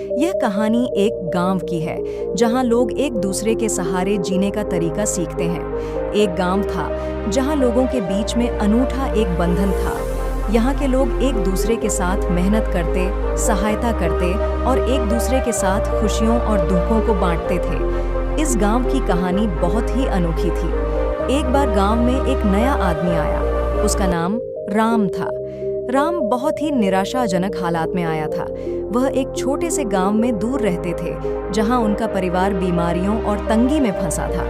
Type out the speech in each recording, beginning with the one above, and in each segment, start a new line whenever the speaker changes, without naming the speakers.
यह कहानी एक गांव की है, जहां लोग एक दूसरे के सहारे जीने का तरीका सीखते हैं। एक गांव था, जहां लोगों के बीच में अनूठा एक बंधन था। यहाँ के लोग एक दूसरे के साथ मेहनत करते, सहायता करते और एक दूसरे के साथ खुशियों और दुखों को बांटते थे। इस गांव की कहानी बहुत ही अनोखी थी। एक बार गांव में एक नया आदमी आया। उसका नाम राम था। राम बहुत ही निराशाजनक हालात में आया था। वह एक छोटे से गांव में दूर रहते थे, जहां उनका परिवार बीमारियों और तंगी में फंसा था।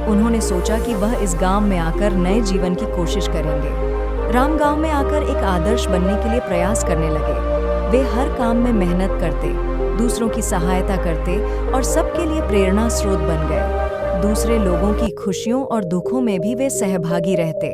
उन्होंने सोचा कि वह इस गांव में आकर नए जीवन की कोशिश करेंगे। राम गांव में आकर एक आदर्श बनने के लिए प्रयास करने लगे। वे हर काम में मेहनत करते, दूसरों की सहायता करते और सबके लिए प्रेरणा स्रोत बन गए। दूसरे लोगों की खुशियों और दुखों में भी वे सहभागी रहते।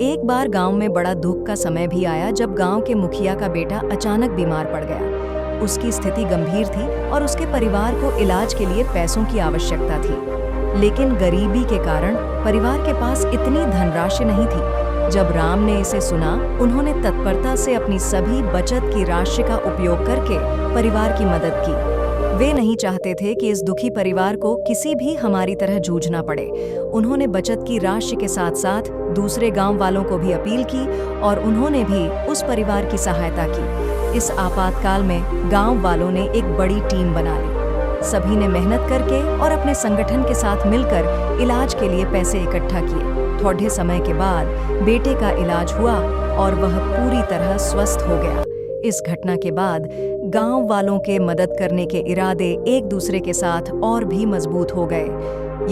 एक बार गांव में बड़ा दुख का समय भी आया, जब गांव के मुखिया का बेटा अचानक बीमार पड़ गया। उसकी स्थिति गंभीर थी और उसके परिवार को इलाज के लिए पैसों की आवश्यकता थी। लेकिन गरीबी के कारण परिवार के पास इतनी धनराशि नहीं थी। जब राम ने इसे सुना, उन्होंने तत्परता से अपनी सभी बचत की राशि का उपयोग करके परिवार की मदद की। वे नहीं चाहते थे कि इस दुखी परिवार को किसी भी हमारी तरह जूझना पड़े। उन्होंने बचत की राशि के साथ साथ दूसरे गांव वालों को भी अपील की और उन्होंने भी उस परिवार की सहायता की। इस आपातकाल में गांव वालों ने एक बड़ी टीम बना ली। सभी ने मेहनत करके और अपने संगठन के साथ मिलकर इलाज के लिए पैसे इकट्ठा किए। थोड़े समय के बाद बेटे का इलाज हुआ और वह पूरी तरह स्वस्थ हो गया। इस घटना के बाद गांव वालों के मदद करने के इरादे एक दूसरे के साथ और भी मजबूत हो गए।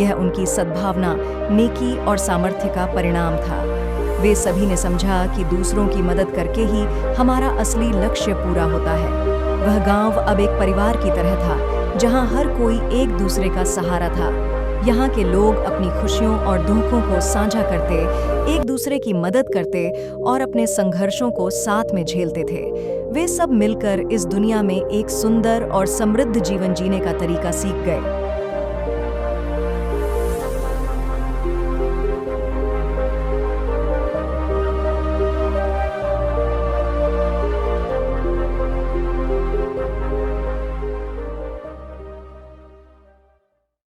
यह उनकी सद्भावना, नेकी और सामर्थ्य का परिणाम था। वे सभी ने समझा कि दूसरों की मदद करके ही हमारा असली लक्ष्य पूरा होता है। वह गांव अब एक परिवार की तरह था, जहां हर कोई एक दूसरे का सहारा था। यहाँ के लोग अपनी खुशियों और दुखों को साझा करते, एक दूसरे की मदद करते और अपने संघर्षों को साथ में झेलते थे। वे सब मिलकर इस दुनिया में एक सुंदर और समृद्ध जीवन जीने का तरीका सीख गए।